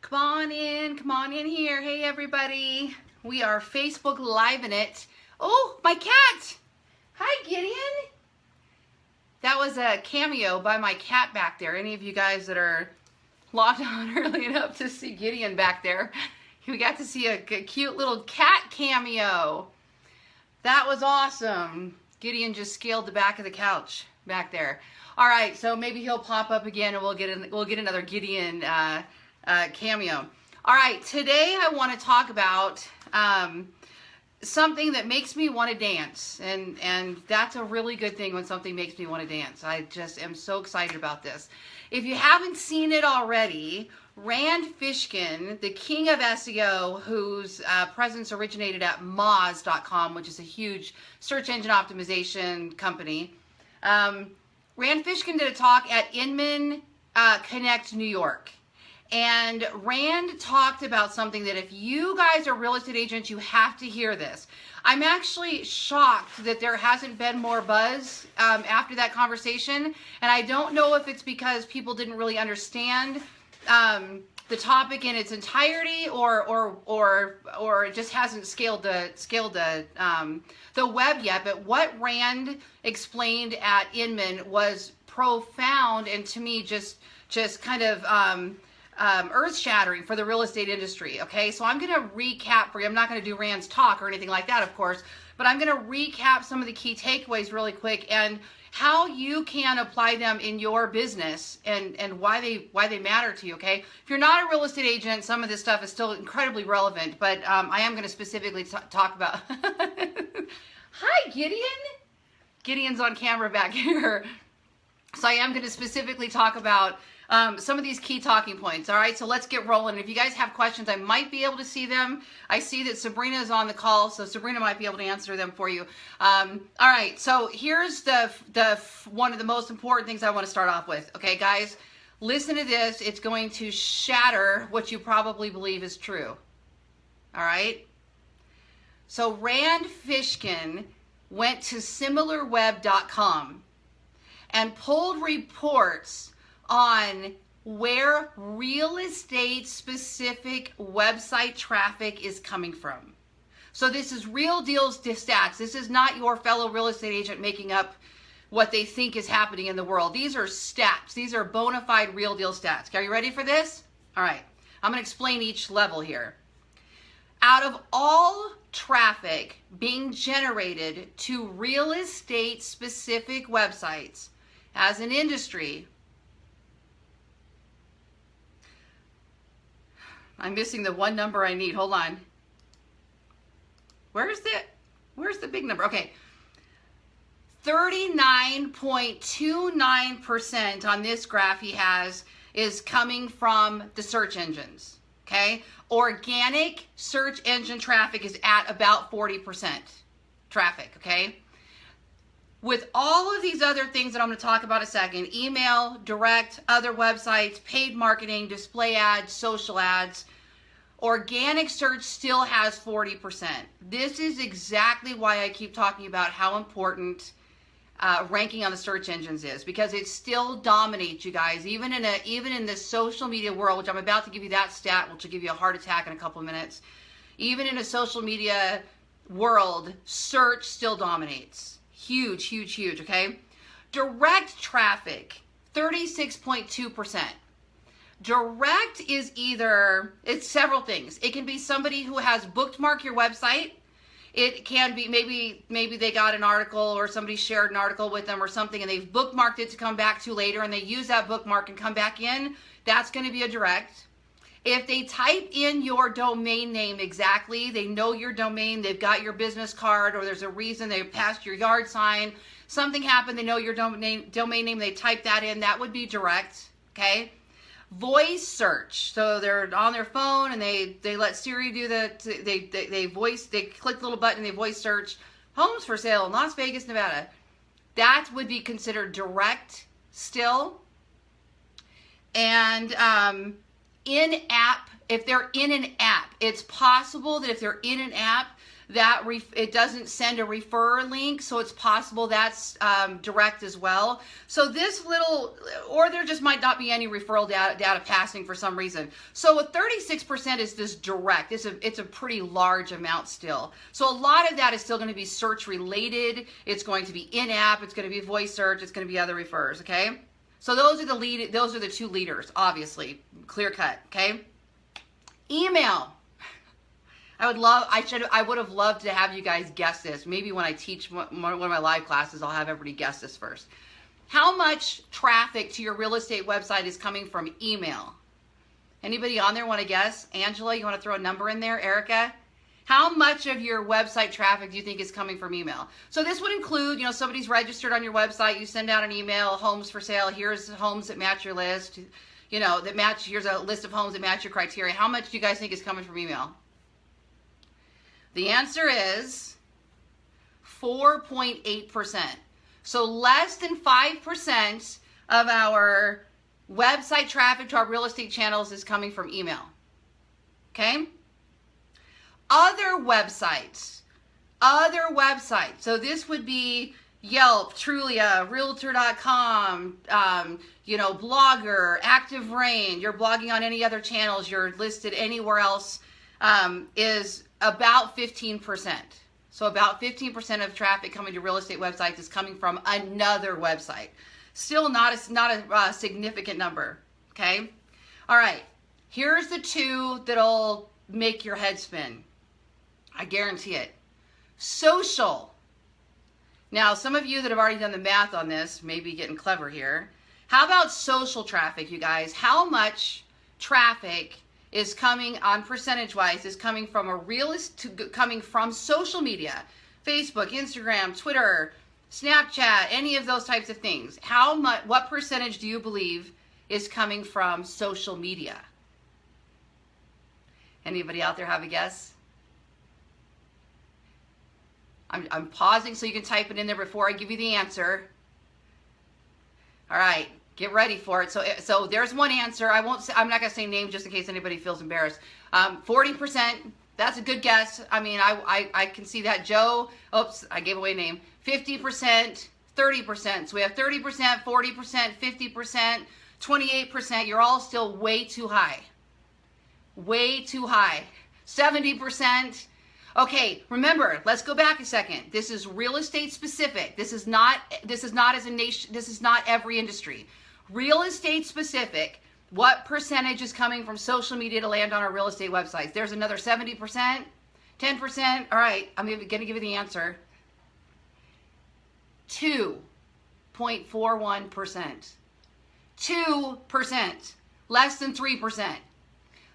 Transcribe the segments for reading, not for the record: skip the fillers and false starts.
Come on in here. Hey everybody. We are Facebook Live in it. Oh, my cat. Hi Gideon. That was a cameo by my cat back there. Any of you guys that are logged on early enough to see Gideon back there, we got to see a cute little cat cameo. That was awesome. Gideon just scaled the back of the couch back there. All right, so maybe he'll pop up again and we'll get another Gideon cameo. All right, today I want to talk about something that makes me want to dance, and that's a really good thing when something makes me want to dance. I just am so excited about this. If you haven't seen it already, Rand Fishkin, the king of SEO, whose presence originated at Moz.com, which is a huge search engine optimization company, Rand Fishkin did a talk at Inman Connect New York. And Rand talked about something that if you guys are real estate agents, you have to hear this. I'm actually shocked that there hasn't been more buzz after that conversation. And I don't know if it's because people didn't really understand the topic in its entirety, or it just hasn't scaled the web yet. But what Rand explained at Inman was profound, and to me just kind of earth-shattering for the real estate industry. Okay, so I'm going to recap for you. I'm not going to do Rand's talk or anything like that, of course, but I'm going to recap some of the key takeaways really quick and how you can apply them in your business and why they matter to you. Okay, if you're not a real estate agent, some of this stuff is still incredibly relevant, but I am going to specifically talk about. Hi, Gideon. Gideon's on camera back here. So I am going to specifically talk about some of these key talking points. All right, so let's get rolling. If you guys have questions, I might be able to see them. I see that Sabrina is on the call, so Sabrina might be able to answer them for you. All right, so here's the one of the most important things I want to start off with. Okay, guys, listen to this. It's going to shatter what you probably believe is true. All right. So Rand Fishkin went to similarweb.com and pulled reports on where real estate specific website traffic is coming from. So this is real deals stats. This is not your fellow real estate agent making up what they think is happening in the world. These are stats. These are bona fide real deal stats. Are you ready for this? All right. I'm going to explain each level here. Out of all traffic being generated to real estate specific websites as an industry, I'm missing the one number I need. Hold on. Where's the big number? Okay. 39.29% on this graph he has is coming from the search engines. Okay. Organic search engine traffic is at about 40% traffic. Okay. With all of these other things that I'm going to talk about in a second, email, direct, other websites, paid marketing, display ads, social ads, organic search still has 40%. This is exactly why I keep talking about how important ranking on the search engines is, because it still dominates, you guys. Even in the social media world, which I'm about to give you that stat, which will give you a heart attack in a couple of minutes. Even in a social media world, search still dominates. Huge, huge, huge, okay? Direct traffic, 36.2%. Direct is it's several things. It can be somebody who has bookmarked your website. It can be maybe they got an article or somebody shared an article with them or something and they've bookmarked it to come back to later and they use that bookmark and come back in. That's going to be a direct. If they type in your domain name exactly, they know your domain, they've got your business card, or there's a reason they passed your yard sign, something happened, they know your domain name, they type that in, that would be direct, okay? Voice search, so they're on their phone and they let Siri do they click the little button, they voice search, homes for sale in Las Vegas, Nevada. That would be considered direct still. And in-app, if they're in an app, it's possible that if they're in an app that it doesn't send a refer link, so it's possible that's direct as well. So this little, or there just might not be any referral data passing for some reason. So with 36% is this direct. It's a pretty large amount still. So a lot of that is still going to be search related. It's going to be in-app. It's going to be voice search. It's going to be other refers. Okay. So those are the two leaders, obviously, clear cut. Okay. Email. I would have loved to have you guys guess this. Maybe when I teach one of my live classes, I'll have everybody guess this first. How much traffic to your real estate website is coming from email? Anybody on there want to guess? Angela, you want to throw a number in there? Erica? How much of your website traffic do you think is coming from email? So this would include, somebody's registered on your website, you send out an email, homes for sale, here's homes that match your list, here's a list of homes that match your criteria. How much do you guys think is coming from email? The answer is 4.8%. So less than 5% of our website traffic to our real estate channels is coming from email. Okay? Other websites. So this would be Yelp, Trulia, Realtor.com, Blogger, Active Rain. You're blogging on any other channels. You're listed anywhere else. Is about 15%. So about 15% of traffic coming to real estate websites is coming from another website. Still not a significant number. Okay. All right. Here's the two that'll make your head spin. I guarantee it. Social. Now, some of you that have already done the math on this may be getting clever here. How about social traffic, you guys? How much traffic is coming on percentage-wise is coming from coming from social media, Facebook, Instagram, Twitter, Snapchat, any of those types of things? What percentage do you believe is coming from social media? Anybody out there have a guess? I'm pausing so you can type it in there before I give you the answer. All right. Get ready for it. So there's one answer. I'm not going to say names just in case anybody feels embarrassed. 40%. That's a good guess. I mean, I can see that. Joe, oops, I gave away a name. 50%, 30%. So we have 30%, 40%, 50%, 28%. You're all still way too high. Way too high. 70%. Okay, remember, let's go back a second. This is real estate specific. This is not as a nation, this is not every industry. Real estate specific, what percentage is coming from social media to land on our real estate websites? There's another 70%, 10%. All right, I'm going to give you the answer. 2.41%. 2%. Less than 3%.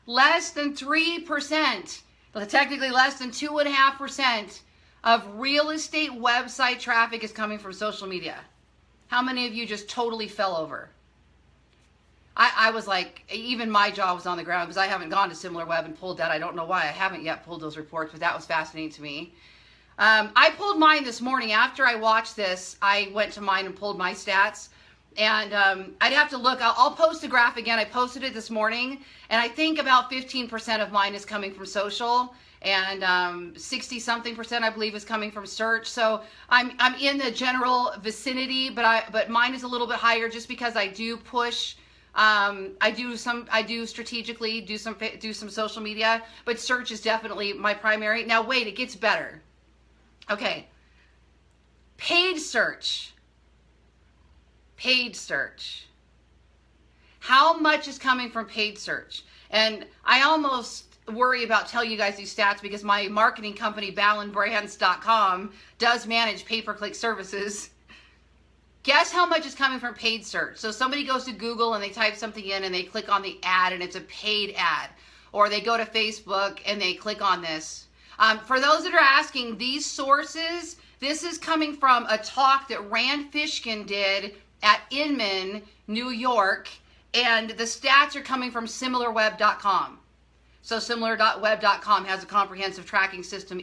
Less than 3%. Technically less than 2.5% of real estate website traffic is coming from social media. How many of you just totally fell over? I was like, even my jaw was on the ground because I haven't gone to SimilarWeb and pulled that. I don't know why I haven't yet pulled those reports, but that was fascinating to me. I pulled mine this morning. After I watched this, I went to mine and pulled my stats. And I'd have to look. I'll post a graph again. I posted it this morning, and I think about 15% of mine is coming from social, and 60-something%, I believe, is coming from search. So I'm in the general vicinity, but mine is a little bit higher just because I do push. I do strategically do some social media, but search is definitely my primary. Now wait, it gets better. Okay, paid search. Paid search. How much is coming from paid search? And I almost worry about telling you guys these stats because my marketing company, BallenBrands.com, does manage pay-per-click services. Guess how much is coming from paid search? So somebody goes to Google and they type something in and they click on the ad and it's a paid ad. Or they go to Facebook and they click on this. For those that are asking, these sources, this is coming from a talk that Rand Fishkin did at Inman, New York, and the stats are coming from SimilarWeb.com. So SimilarWeb.com has a comprehensive tracking system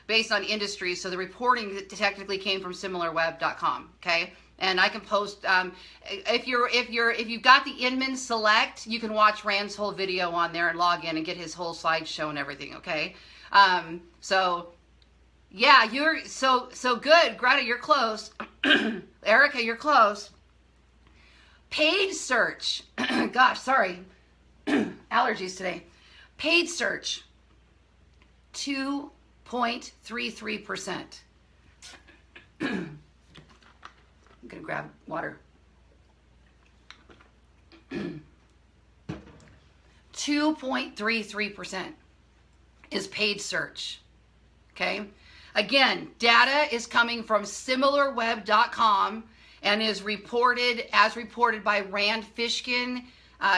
based on industry, so the reporting technically came from SimilarWeb.com, okay? And I can post, if you've got the Inman Select, you can watch Rand's whole video on there and log in and get his whole slideshow and everything, okay? So yeah, you're so good. Greta, you're close. Erica, you're close. Paid search. Gosh, sorry. Allergies today. Paid search. 2.33%. I'm going to grab water. 2.33% is paid search. Okay? Again, data is coming from similarweb.com and is reported by Rand Fishkin,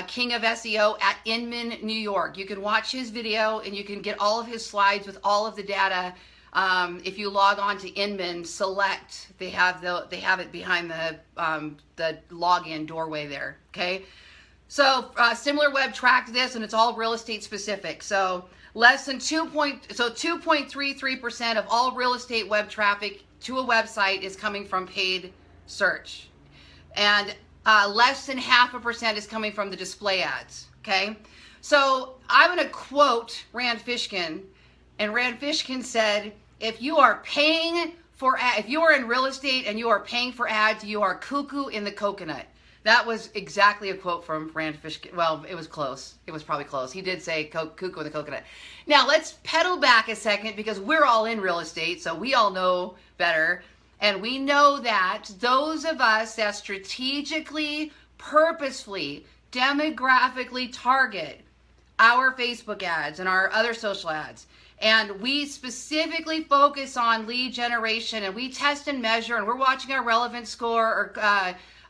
King of SEO at Inman, New York. You can watch his video and you can get all of his slides with all of the data. If you log on to Inman Select, they have it behind the login doorway there. Okay, so SimilarWeb tracked this, and it's all real estate specific. So less than 2.33% of all real estate web traffic to a website is coming from paid search, and less than 0.5% is coming from the display ads. Okay, so I'm going to quote Rand Fishkin. And Rand Fishkin said, if you are in real estate and you are paying for ads, you are cuckoo in the coconut. That was exactly a quote from Rand Fishkin. Well, it was close. It was probably close. He did say cuckoo in the coconut. Now, let's pedal back a second, because we're all in real estate, so we all know better. And we know that those of us that strategically, purposefully, demographically target our Facebook ads and our other social ads, and we specifically focus on lead generation, and we test and measure, and we're watching our relevance score,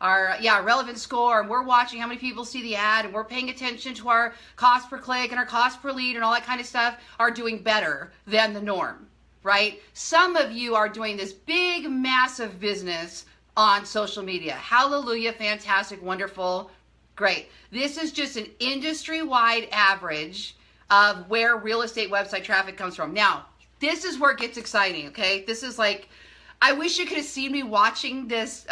relevance score, and we're watching how many people see the ad, and we're paying attention to our cost per click and our cost per lead and all that kind of stuff, are doing better than the norm, right? Some of you are doing this big, massive business on social media. Hallelujah, fantastic, wonderful, great. This is just an industry-wide average of where real estate website traffic comes from. Now, this is where it gets exciting, okay? This is like, I wish you could have seen me watching this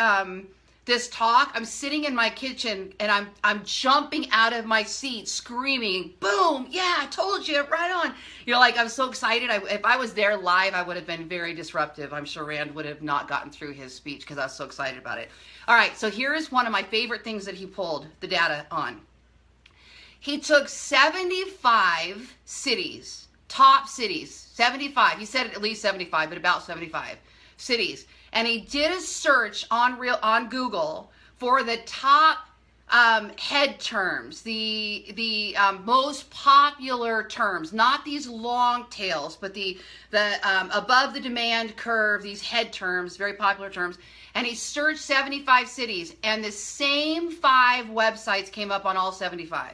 this talk. I'm sitting in my kitchen and I'm jumping out of my seat, screaming, boom, yeah, I told you, right on. You're like, I'm so excited. If I was there live, I would have been very disruptive. I'm sure Rand would have not gotten through his speech because I was so excited about it. All right, so here is one of my favorite things that he pulled the data on. He took 75 cities, top cities, 75. He said at least 75, but about 75 cities. And he did a search on Google for the top head terms, the most popular terms, not these long tails, but the above the demand curve, these head terms, very popular terms. And he searched 75 cities, and the same 5 websites came up on all 75.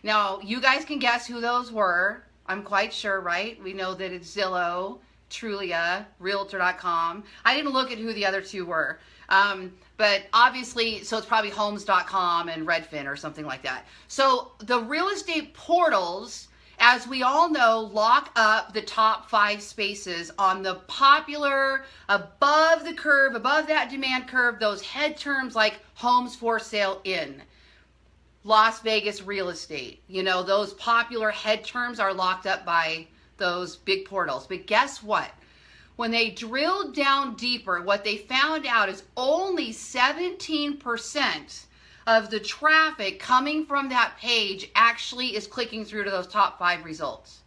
Now, you guys can guess who those were. I'm quite sure, right? We know that it's Zillow, Trulia, Realtor.com. I didn't look at who the other 2 were. But obviously, so it's probably Homes.com and Redfin or something like that. So the real estate portals, as we all know, lock up the top 5 spaces on the popular, above the curve, above that demand curve, those head terms like homes for sale in. Las Vegas real estate, you know, those popular head terms are locked up by those big portals. But guess what? When they drilled down deeper, what they found out is only 17% of the traffic coming from that page actually is clicking through to those top 5 results.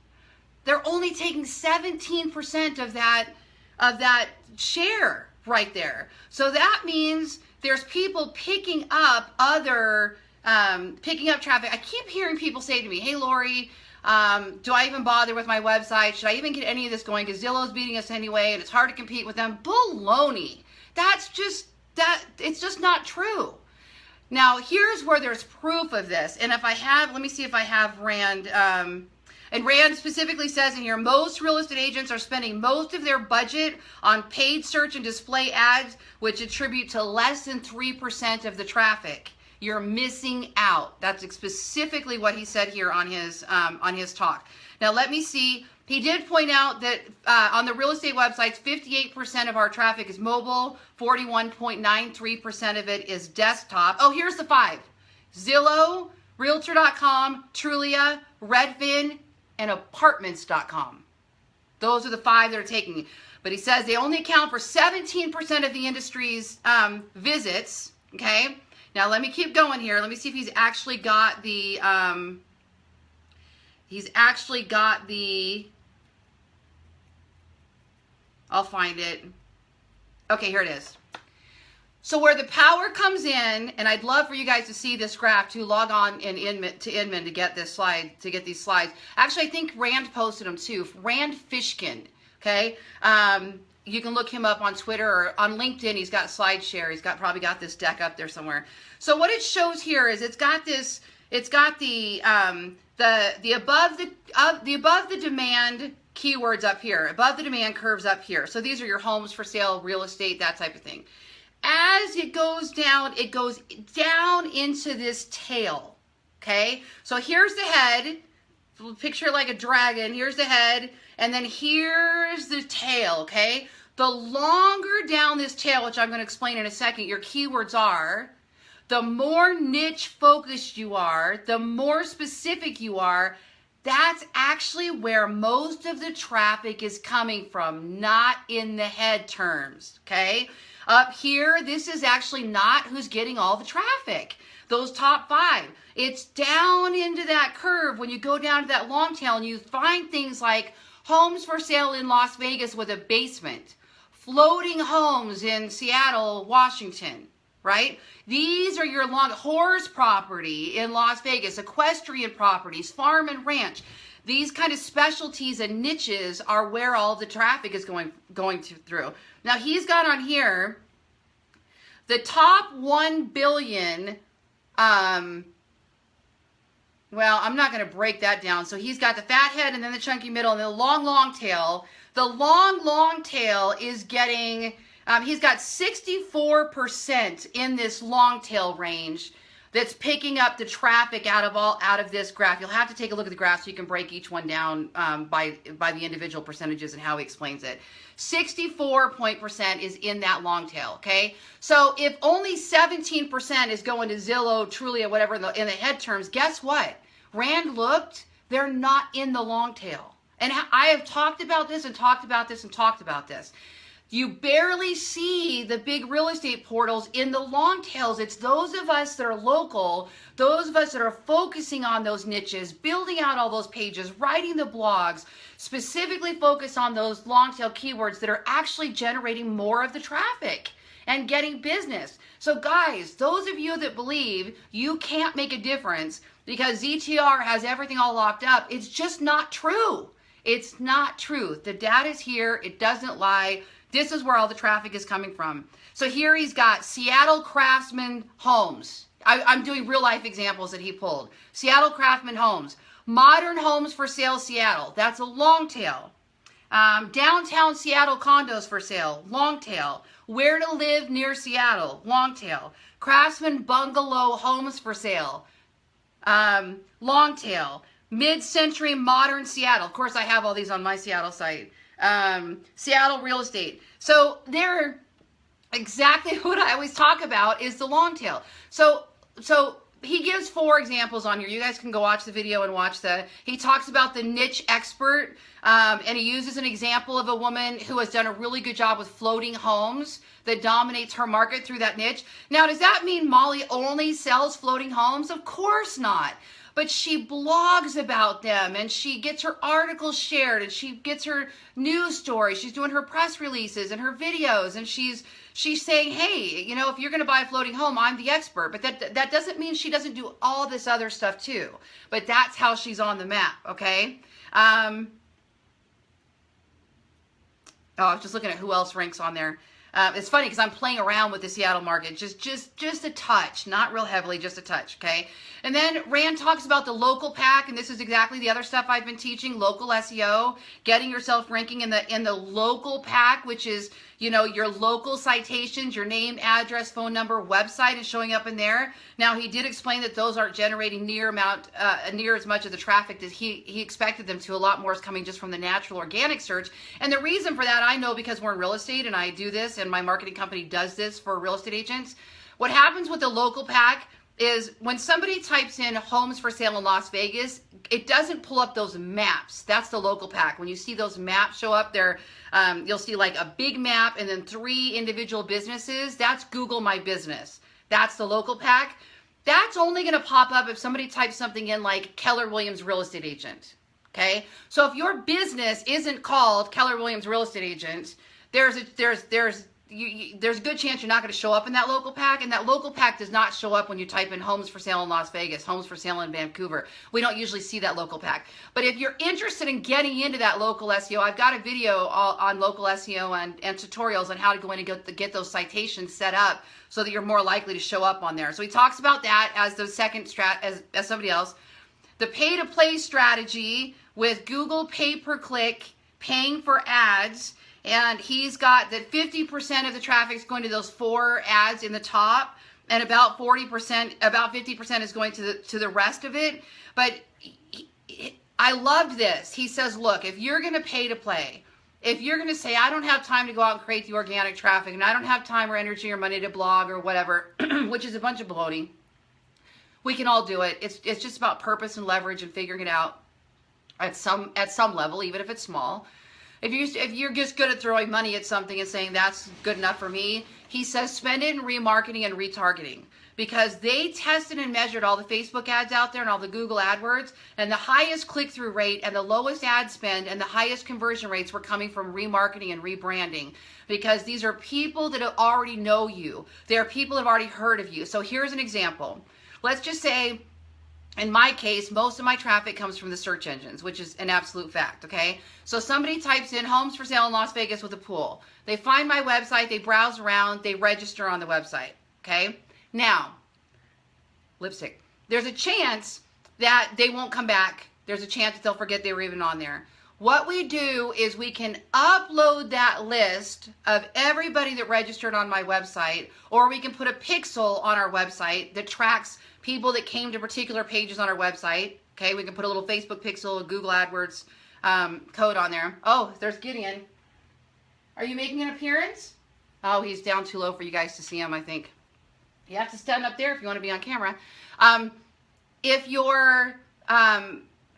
They're only taking 17% of that share right there. So that means there's people picking up traffic. I keep hearing people say to me, hey, Lori, do I even bother with my website? Should I even get any of this going? Because Zillow's beating us anyway, and it's hard to compete with them. Baloney. It's just not true. Now, here's where there's proof of this. And if I have, let me see if I have Rand. And Rand specifically says in here, most real estate agents are spending most of their budget on paid search and display ads, which attribute to less than 3% of the traffic. you're missing out. That's specifically what he said here on his talk. Now let me see. He did point out that on the real estate websites, 58% of our traffic is mobile, 41.93% of it is desktop. Oh, here's the 5. Zillow, Realtor.com, Trulia, Redfin, and Apartments.com. Those are the 5 that are taking. But he says they only account for 17% of the industry's visits. Okay. Now let me keep going here. Let me see if he's actually got the. I'll find it. Okay, here it is. So where the power comes in, and I'd love for you guys to see this graph, to log on to Inman to get this slide, to get these slides. Actually, I think Rand posted them too. Rand Fishkin, okay? You can look him up on Twitter or on LinkedIn. He's got SlideShare. He's probably got this deck up there somewhere. So what it shows here is it's got the above the demand keywords up here, above the demand curves up here. So these are your homes for sale, real estate, that type of thing. As it goes down into this tail, okay? So here's the head, picture like a dragon, here's the head, and then here's the tail, okay? The longer down this tail, which I'm going to explain in a second, your keywords are, the more niche focused you are, the more specific you are, that's actually where most of the traffic is coming from, not in the head terms, okay? Up here, this is actually not who's getting all the traffic. Those top 5. It's down into that curve when you go down to that long tail and you find things like homes for sale in Las Vegas with a basement, floating homes in Seattle, Washington, right? These are your long horse property in Las Vegas, equestrian properties, farm and ranch. These kind of specialties and niches are where all the traffic is going through. Now he's got on here the top 1 billion. Well, I'm not going to break that down. So he's got the fat head and then the chunky middle and the long tail. The long tail is getting. He's got 64% in this long tail range that's picking up the traffic out of this graph. You'll have to take a look at the graph so you can break each one down by the individual percentages and how he explains it. 64% is in that long tail, okay? So if only 17% is going to Zillow, Trulia, whatever in the head terms, guess what? Rand looked, they're not in the long tail. And I have talked about this and talked about this and talked about this. You barely see the big real estate portals in the long tails. It's those of us that are local, those of us that are focusing on those niches, building out all those pages, writing the blogs, specifically focus on those long tail keywords that are actually generating more of the traffic and getting business. So guys, those of you that believe you can't make a difference because ZTR has everything all locked up, it's just not true. It's not true. The data's here. It doesn't lie. This is where all the traffic is coming from. So here he's got Seattle Craftsman Homes. I'm doing real life examples that he pulled. Seattle Craftsman Homes. Modern Homes for Sale Seattle. That's a long tail. Downtown Seattle Condos for Sale. Long tail. Where to Live Near Seattle. Long tail. Craftsman Bungalow Homes for Sale. Long tail. Mid-century Modern Seattle. Of course, I have all these on my Seattle site. Seattle Real Estate. So they're exactly what I always talk about is the long tail. So he gives 4 examples on here. You guys can go watch the video and watch he talks about the niche expert, and he uses an example of a woman who has done a really good job with floating homes that dominates her market through that niche. Now, does that mean Molly only sells floating homes? Of course not. But she blogs about them and she gets her articles shared and she gets her news stories. She's doing her press releases and her videos and she's saying, hey, you know, if you're going to buy a floating home, I'm the expert. But that doesn't mean she doesn't do all this other stuff too. But that's how she's on the map, okay? I was just looking at who else ranks on there. It's funny because I'm playing around with the Seattle market, just a touch, not real heavily, just a touch, okay? And then Rand talks about the local pack, and this is exactly the other stuff I've been teaching, local SEO, getting yourself ranking in the local pack, which is you know, your local citations, your name, address, phone number, website is showing up in there. Now, he did explain that those aren't generating near as much of the traffic as he expected them to. A lot more is coming just from the natural organic search. And the reason for that, I know because we're in real estate and I do this and my marketing company does this for real estate agents. What happens with the local pack is when somebody types in homes for sale in Las Vegas, it doesn't pull up those maps. That's the local pack. When you see those maps show up there, you'll see like a big map and then 3 individual businesses. That's Google My Business. That's the local pack. That's only going to pop up if somebody types something in like Keller Williams Real Estate Agent. Okay? So if your business isn't called Keller Williams Real Estate Agent, there's a good chance you're not going to show up in that local pack, and that local pack does not show up when you type in homes for sale in Las Vegas, homes for sale in Vancouver. We don't usually see that local pack. But if you're interested in getting into that local SEO, I've got a video on local SEO and tutorials on how to go in and get those citations set up so that you're more likely to show up on there. So he talks about that as the second as somebody else. The pay-to-play strategy with Google pay-per-click, paying for ads. And he's got that 50% of the traffic is going to those 4 ads in the top, and about 40%, about 50% is going to the rest of it. But I loved this. He says, look, if you're going to pay to play, if you're going to say, I don't have time to go out and create the organic traffic, and I don't have time or energy or money to blog or whatever, which is a bunch of baloney, we can all do it. It's just about purpose and leverage and figuring it out at some level, even if it's small. If you're just good at throwing money at something and saying that's good enough for me, he says spend it in remarketing and retargeting, because they tested and measured all the Facebook ads out there and all the Google AdWords, and the highest click-through rate and the lowest ad spend and the highest conversion rates were coming from remarketing and rebranding, because these are people that already know you. They are people that have already heard of you. So here's an example. Let's just say, in my case, most of my traffic comes from the search engines, which is an absolute fact, okay? So somebody types in homes for sale in Las Vegas with a pool. They find my website, they browse around, they register on the website, okay? Now, lipstick. There's a chance that they won't come back. There's a chance that they'll forget they were even on there. What we do is we can upload that list of everybody that registered on my website, or we can put a pixel on our website that tracks people that came to particular pages on our website. Okay, we can put a little Facebook pixel, a Google AdWords code on there. Oh, there's Gideon. Are you making an appearance? Oh, he's down too low for you guys to see him, I think. You have to stand up there if you want to be on camera.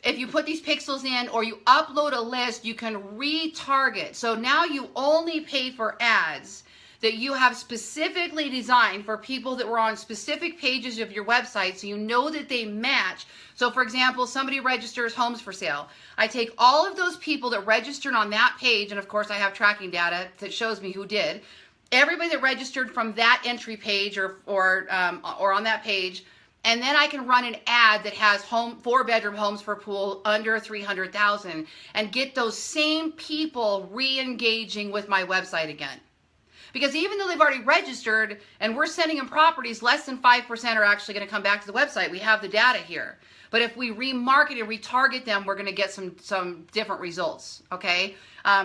If you put these pixels in or you upload a list, you can retarget. So now you only pay for ads that you have specifically designed for people that were on specific pages of your website, so you know that they match. So for example, somebody registers homes for sale. I take all of those people that registered on that page, and of course I have tracking data that shows me who did. Everybody that registered from that entry page or on that page, and then I can run an ad that has 4-bedroom homes for pool under 300,000 and get those same people re-engaging with my website again. Because even though they've already registered and we're sending them properties, less than 5% are actually going to come back to the website. We have the data here. But if we remarket and retarget them, we're going to get some different results, okay?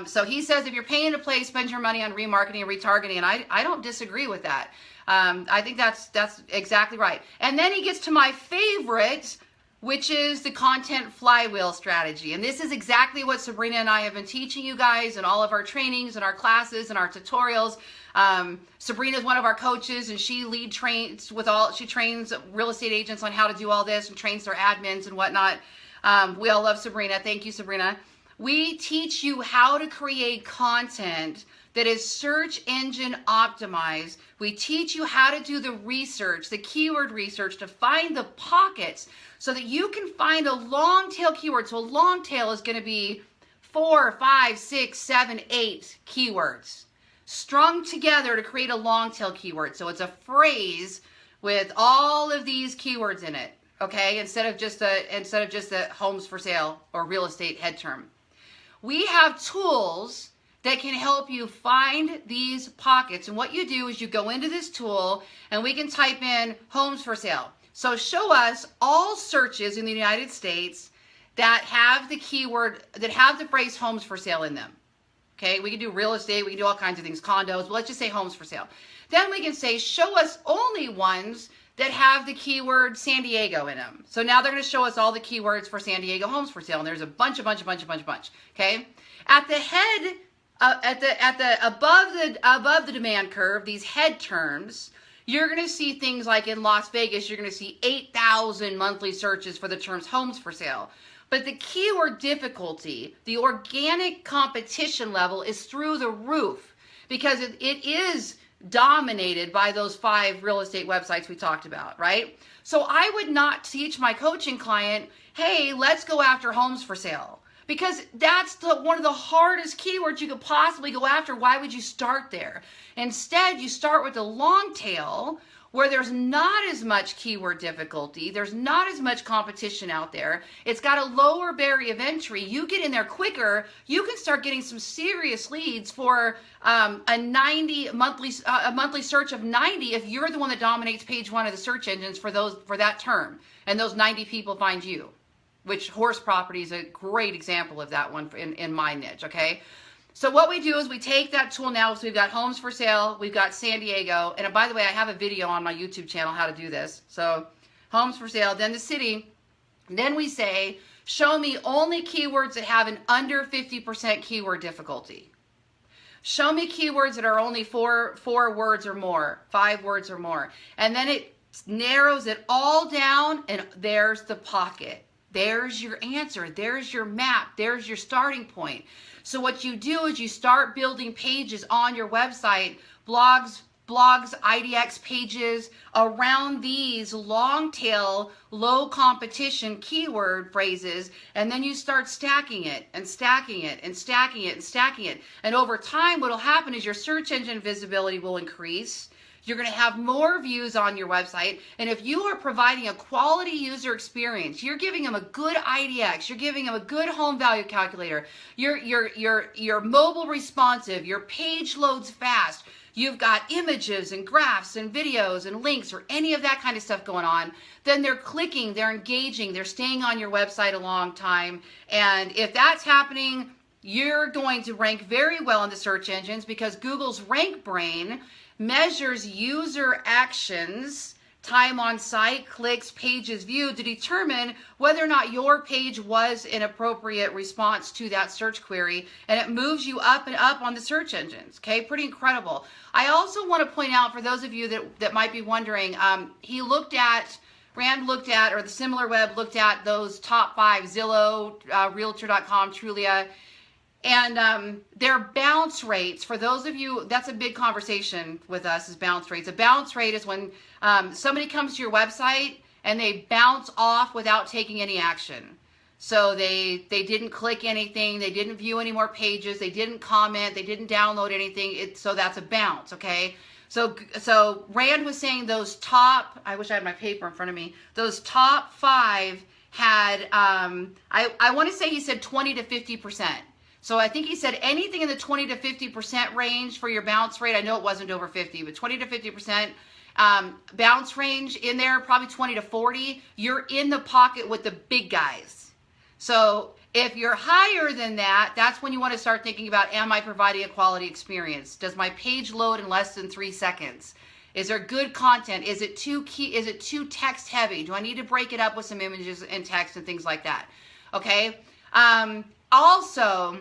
So he says if you're paying to play, spend your money on remarketing and retargeting, and I don't disagree with that. I think that's exactly right. And then he gets to my favorite, which is the content flywheel strategy. And this is exactly what Sabrina and I have been teaching you guys in all of our trainings and our classes and our tutorials. Sabrina is one of our coaches, and she trains real estate agents on how to do all this and trains their admins and whatnot. We all love Sabrina. Thank you, Sabrina. We teach you how to create content that is search engine optimized. We teach you how to do the research, the keyword research, to find the pockets so that you can find a long tail keyword. So a long tail is going to be 4, 5, 6, 7, 8 keywords strung together to create a long tail keyword. So it's a phrase with all of these keywords in it, okay? Instead of just the homes for sale or real estate head term. We have tools that can help you find these pockets. And what you do is you go into this tool and we can type in homes for sale. So show us all searches in the United States that have the keyword, that have the phrase homes for sale in them. Okay, we can do real estate, we can do all kinds of things, condos, but let's just say homes for sale. Then we can say, show us only ones that have the keyword San Diego in them. So now they're going to show us all the keywords for San Diego homes for sale, and there's a bunch. Okay, at the head, above the demand curve, these head terms, you're going to see things like in Las Vegas, you're going to see 8,000 monthly searches for the terms homes for sale. But the keyword difficulty, the organic competition level is through the roof because it is dominated by those 5 real estate websites we talked about, right? So I would not teach my coaching client, hey, let's go after homes for sale, because that's one of the hardest keywords you could possibly go after. Why would you start there? Instead, you start with the long tail, where there's not as much keyword difficulty, there's not as much competition out there, it's got a lower barrier of entry, you get in there quicker, you can start getting some serious leads for a monthly search of 90 if you're the one that dominates page 1 of the search engines for that term, and those 90 people find you, which horse property is a great example of that one in my niche, okay? So what we do is we take that tool now. So we've got homes for sale, we've got San Diego, and by the way, I have a video on my YouTube channel how to do this. So homes for sale, then the city, then we say, show me only keywords that have an under 50% keyword difficulty. Show me keywords that are only four words or more, 5 words or more. And then it narrows it all down, and there's the pocket. There's your answer. There's your map. There's your starting point. So what you do is you start building pages on your website, blogs, IDX pages around these long tail, low competition keyword phrases, and then you start stacking it and stacking it and stacking it and stacking it. And over time, what will happen is your search engine visibility will increase. You're going to have more views on your website. And if you are providing a quality user experience, you're giving them a good IDX, you're giving them a good home value calculator, you're mobile responsive, your page loads fast, you've got images and graphs and videos and links or any of that kind of stuff going on, then they're clicking, they're engaging, they're staying on your website a long time. And if that's happening, you're going to rank very well in the search engines, because Google's Rank Brain measures user actions, time on site, clicks, pages viewed, to determine whether or not your page was an appropriate response to that search query, and it moves you up and up on the search engines. Okay, pretty incredible. I also want to point out, for those of you that might be wondering, Rand looked at, or the SimilarWeb looked at those top 5, Zillow, Realtor.com, Trulia, and their bounce rates, for those of you, that's a big conversation with us, is bounce rates. A bounce rate is when somebody comes to your website and they bounce off without taking any action. So they didn't click anything, they didn't view any more pages, they didn't comment, they didn't download anything. So that's a bounce, okay? So Rand was saying those top, I wish I had my paper in front of me, those top 5 had, I want to say he said 20 to 50%. So I think he said anything in the 20 to 50% range for your bounce rate. I know it wasn't over 50, but 20 to 50% bounce range in there, probably 20 to 40. You're in the pocket with the big guys. So if you're higher than that, that's when you want to start thinking about, am I providing a quality experience? Does my page load in less than 3 seconds? Is there good content? Is it too text heavy? Do I need to break it up with some images and text and things like that? Okay. Also,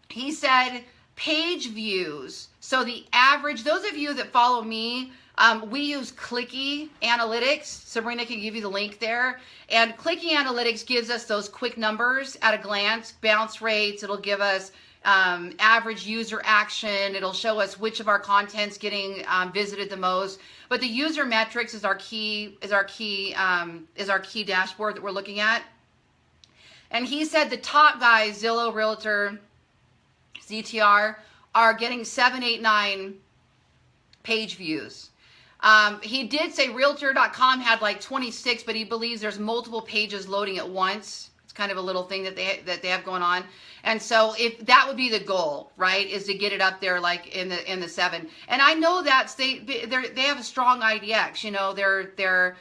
he said page views. So the average, those of you that follow me, we use Clicky Analytics. Sabrina can give you the link there. And Clicky Analytics gives us those quick numbers at a glance, bounce rates. It'll give us average user action. It'll show us which of our content's getting visited the most. But the user metrics is our key dashboard that we're looking at. And he said the top guys, Zillow, Realtor, ZTR, are getting 7, 8, 9 page views. He did say Realtor.com had like 26, but he believes there's multiple pages loading at once. It's kind of a little thing that they have going on. And so if that would be the goal, right, is to get it up there like in the 7. And I know that they have a strong IDX. You know, they're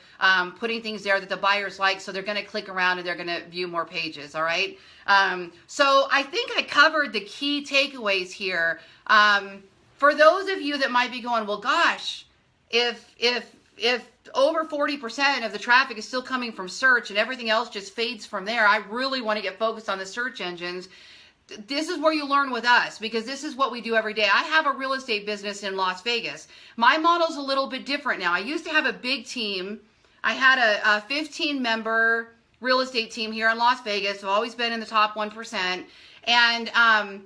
putting things there that the buyers like, so they're going to click around and they're going to view more pages. All right. So I think I covered the key takeaways here. For those of you that might be going, well, gosh, if over 40% of the traffic is still coming from search and everything else just fades from there, I really want to get focused on the search engines. This is where you learn with us, because this is what we do every day. I have a real estate business in Las Vegas. My model's a little bit different now. I used to have a big team. I had a 15-member real estate team here in Las Vegas. I've always been in the top 1%. And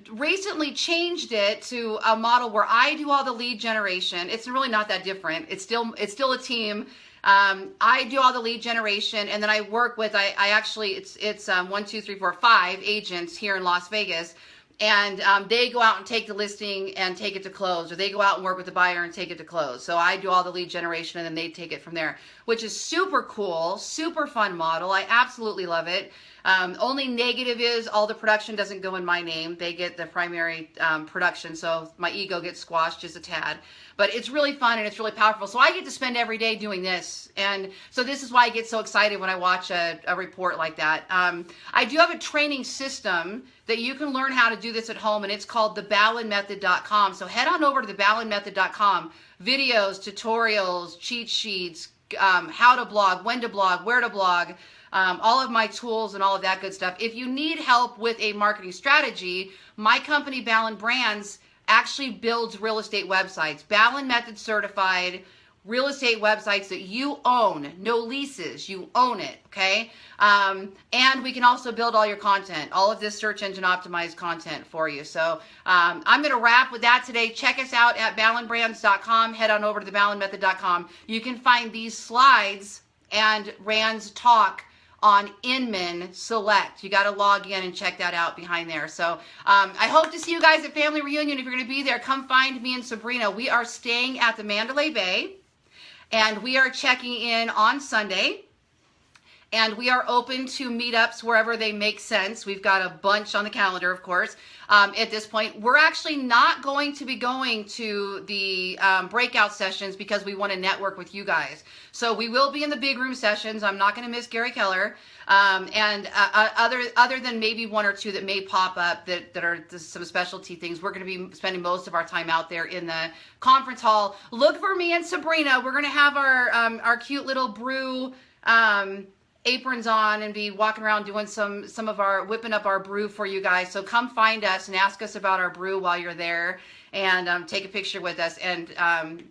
recently changed it to a model where I do all the lead generation. It's really not that different. It's still a team. I do all the lead generation, and then I work with, I actually, it's 1, 2, 3, 4, 5 agents here in Las Vegas, and they go out and take the listing and take it to close, or they go out and work with the buyer and take it to close. So I do all the lead generation, and then they take it from there, which is super cool, super fun model. I absolutely love it. Only negative is all the production doesn't go in my name. They get the primary production, so my ego gets squashed just a tad. But it's really fun and it's really powerful. So I get to spend every day doing this. And so this is why I get so excited when I watch a report like that. I do have a training system that you can learn how to do this at home, and it's called theballenmethod.com. So head on over to theballenmethod.com. Videos, tutorials, cheat sheets, how to blog, when to blog, where to blog, all of my tools and all of that good stuff. If you need help with a marketing strategy, my company, Ballen Brands, actually builds real estate websites. Ballen Method certified real estate websites that you own. No leases. You own it, okay? And we can also build all your content, all of this search engine optimized content for you. So I'm going to wrap with that today. Check us out at ballenbrands.com. Head on over to theballenmethod.com. You can find these slides and Rand's talk on Inman Select. You got to log in and check that out behind there. So I hope to see you guys at Family Reunion. If you're going to be there, come find me and Sabrina. We are staying at the Mandalay Bay, and we are checking in on Sunday. And we are open to meetups wherever they make sense. We've got a bunch on the calendar, of course. At this point, we're actually not going to be going to the breakout sessions because we want to network with you guys. So we will be in the big room sessions. I'm not going to miss Gary Keller. And other than maybe 1 or 2 that may pop up that are some specialty things, we're going to be spending most of our time out there in the conference hall. Look for me and Sabrina. We're going to have our cute little brew aprons on and be walking around doing some of our, whipping up our brew for you guys. So come find us and ask us about our brew while you're there, and take a picture with us, and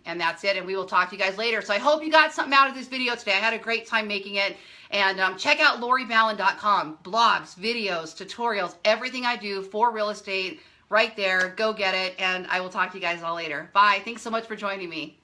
that's it. And we will talk to you guys later. So I hope you got something out of this video today. I had a great time making it. And check out loriballen.com. Blogs, videos, tutorials, everything I do for real estate right there. Go get it. And I will talk to you guys all later. Bye. Thanks so much for joining me.